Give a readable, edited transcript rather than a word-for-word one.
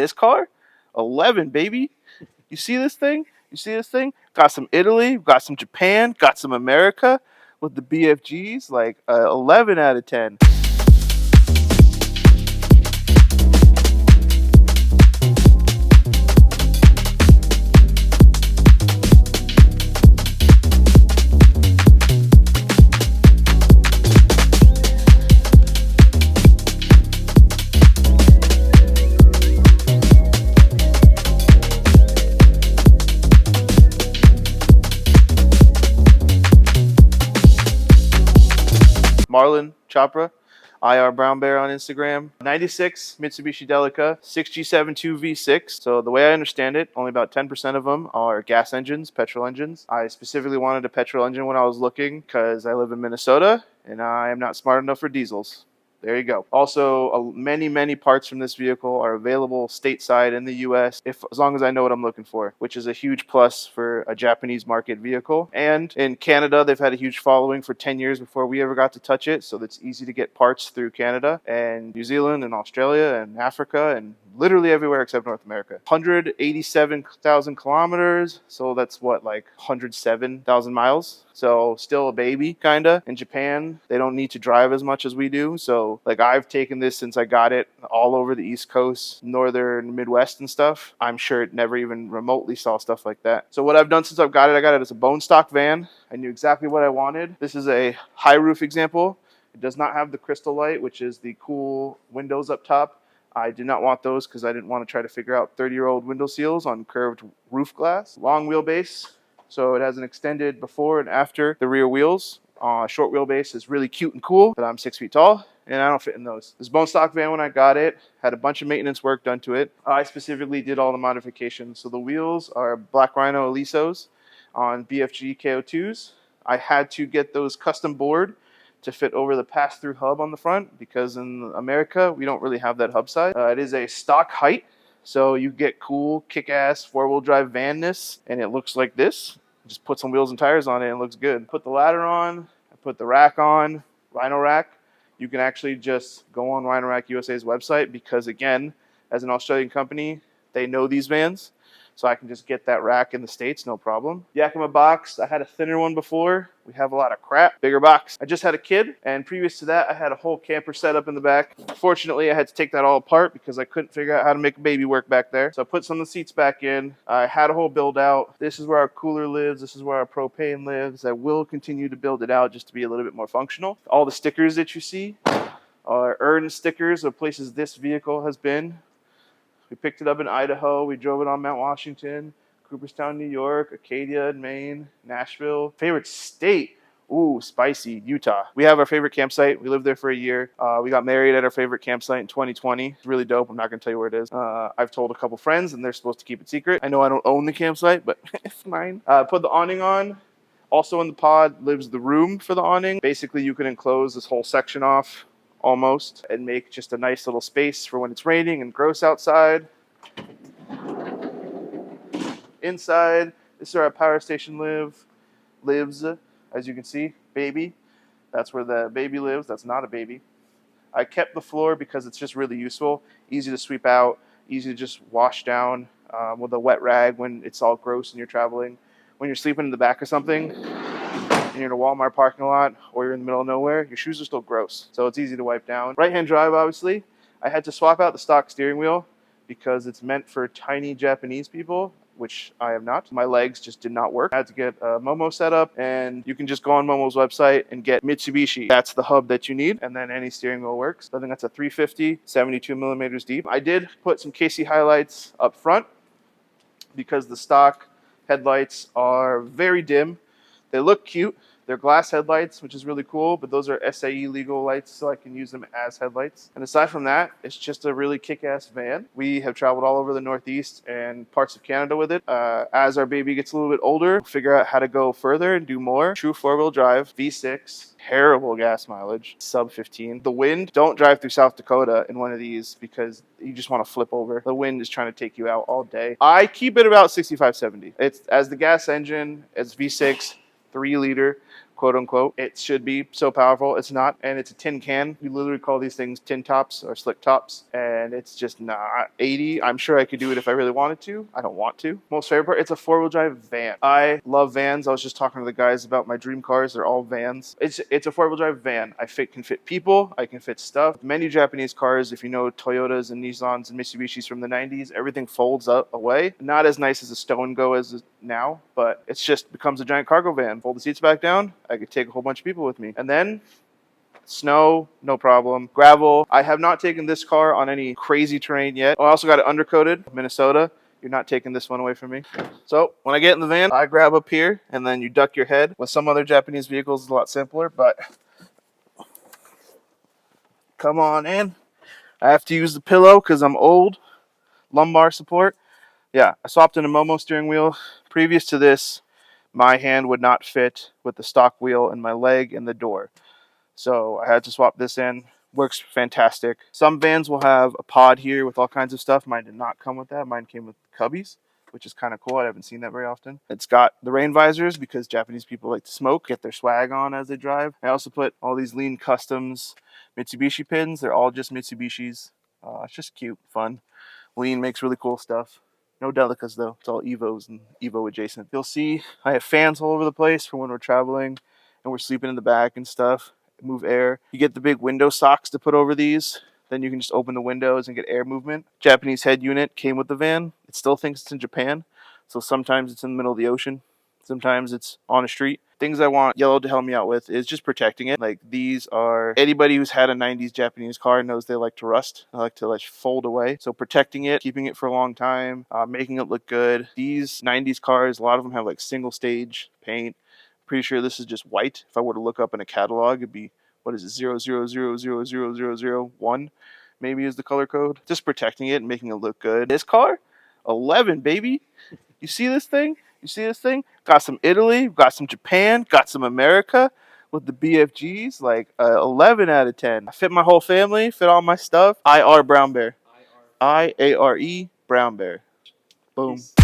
This car, 11, baby. You see this thing? You see this thing? Got some Italy, got some Japan, got some America with the BFGs, like 11 out of 10. Marlon Chopra, IR Brown Bear on Instagram. 96 Mitsubishi Delica, 6G72 V6. So the way I understand it, only about 10% of them are gas engines, petrol engines. I specifically wanted a petrol engine when I was looking because I live in Minnesota and I am not smart enough for diesels. There you go. Also, many parts from this vehicle are available stateside in the U.S. As long as I know what I'm looking for, which is a huge plus for a Japanese market vehicle. And in Canada, they've had a huge following for 10 years before we ever got to touch it. So it's easy to get parts through Canada and New Zealand and Australia and Africa and literally everywhere except North America. 187,000 kilometers. So that's what, like 107,000 miles. So still a baby, kinda. In Japan, they don't need to drive as much as we do. So like I've taken this since I got it all over the East Coast, Northern Midwest and stuff. I'm sure it never even remotely saw stuff like that. So what I've done since I've got it, I got it as a bone stock van. I knew exactly what I wanted. This is a high roof example. It does not have the crystal light, which is the cool windows up top. I did not want those because I didn't want to try to figure out 30-year-old window seals on curved roof glass. Long wheelbase. So it has an extended before and after the rear wheels. Short wheelbase is really cute and cool, but I'm 6 feet tall and I don't fit in those. This bone stock van, when I got it, had a bunch of maintenance work done to it. I specifically did all the modifications. So the wheels are Black Rhino Elisos on BFG KO2s. I had to get those custom bored to fit over the pass-through hub on the front because in America, we don't really have that hub size. It is a stock height. So you get cool, kick-ass, four-wheel drive vanness, and it looks like this. Just put some wheels and tires on it and it looks good. Put the ladder on, I put the rack on, Rhino Rack. You can actually just go on Rhino Rack USA's website because, again, as an Australian company, they know these vans. So I can just get that rack in the States, no problem. Yakima box, I had a thinner one before. We have a lot of crap. Bigger box. I just had a kid, and previous to that, I had a whole camper set up in the back. Fortunately, I had to take that all apart because I couldn't figure out how to make a baby work back there. So I put some of the seats back in. I had a whole build out. This is where our cooler lives. This is where our propane lives. I will continue to build it out just to be a little bit more functional. All the stickers that you see are earned stickers of places this vehicle has been. We picked it up in Idaho. We drove it on Mount Washington, Cooperstown, New York, Acadia in Maine, Nashville. Favorite state? Ooh, spicy, Utah. We have our favorite campsite. We lived there for a year. We got married at our favorite campsite in 2020. It's really dope. I'm not going to tell you where it is. I've told a couple friends, and they're supposed to keep it secret. I know I don't own the campsite, but it's mine. Put the awning on. Also in the pod lives the room for the awning. Basically, you can enclose this whole section off almost and make just a nice little space for when it's raining and gross outside. Inside, this is where our power station lives, as you can see, baby. That's where the baby lives. That's not a baby. I kept the floor because it's just really useful, easy to sweep out, easy to just wash down with a wet rag when it's all gross and you're traveling. When you're sleeping in the back of something, and you're in a Walmart parking lot or you're in the middle of nowhere, your shoes are still gross. So it's easy to wipe down. Right-hand drive, obviously. I had to swap out the stock steering wheel because it's meant for tiny Japanese people, which I am not. My legs just did not work. I had to get a Momo set up, and you can just go on Momo's website and get Mitsubishi. That's the hub that you need, and then any steering wheel works. I think that's a 350, 72 millimeters deep. I did put some KC highlights up front because the stock headlights are very dim. They look cute. They're glass headlights, which is really cool, but those are SAE legal lights, so I can use them as headlights. And aside from that, it's just a really kick-ass van. We have traveled all over the Northeast and parts of Canada with it. As our baby gets a little bit older, we'll figure out how to go further and do more. True four-wheel drive, V6, terrible gas mileage, sub 15. The wind, don't drive through South Dakota in one of these because you just want to flip over. The wind is trying to take you out all day. I keep it about 65, 70. It's as the gas engine, it's V6, 3 liter. quote unquote. It should be so powerful. It's not, and it's a tin can. We literally call these things tin tops or slick tops, and it's just not 80. I'm sure I could do it if I really wanted to. I don't want to. Most favorite part, it's a four-wheel drive van. I love vans. I was just talking to the guys about my dream cars. They're all vans. It's a four-wheel drive van. Can fit people. I can fit stuff. Many Japanese cars, if you know Toyotas and Nissans and Mitsubishis from the 90s, everything folds up away. Not as nice as a Stone Go as now, but it's just becomes a giant cargo van. Fold the seats back down. I could take a whole bunch of people with me. And then snow, no problem. Gravel. I have not taken this car on any crazy terrain yet. I also got it undercoated, Minnesota. You're not taking this one away from me. So when I get in the van, I grab up here and then you duck your head. With some other Japanese vehicles, it's a lot simpler, but come on in. I have to use the pillow because I'm old. Lumbar support. Yeah, I swapped in a Momo steering wheel. Previous to this, my hand would not fit with the stock wheel and my leg in the door. So I had to swap this in. Works fantastic. Some vans will have a pod here with all kinds of stuff. Mine did not come with that. Mine came with cubbies, which is kind of cool. I haven't seen that very often. It's got the rain visors because Japanese people like to smoke, get their swag on as they drive. I also put all these Lean Customs Mitsubishi pins. They're all just Mitsubishis. It's just cute, fun. Lean makes really cool stuff. No Delicas though. It's all Evos and Evo adjacent. You'll see I have fans all over the place for when we're traveling and we're sleeping in the back and stuff. Move air. You get the big window socks to put over these. Then you can just open the windows and get air movement. Japanese head unit came with the van. It still thinks it's in Japan. So sometimes it's in the middle of the ocean. Sometimes it's on a street. Things I want Yellow to help me out with is just protecting it. Like these are, anybody who's had a 90s Japanese car knows they like to rust. They like to like fold away. So protecting it, keeping it for a long time, making it look good. These 90s cars, a lot of them have like single stage paint. Pretty sure this is just white. If I were to look up in a catalog, it'd be, what is it, 000000001 maybe is the color code. Just protecting it and making it look good. This car, 11, baby. You see this thing? You see this thing? Got some Italy, got some Japan, got some America with the BFGs, like 11 out of 10. I fit my whole family, fit all my stuff. IR Brown Bear. IARE Brown Bear. Boom. Peace.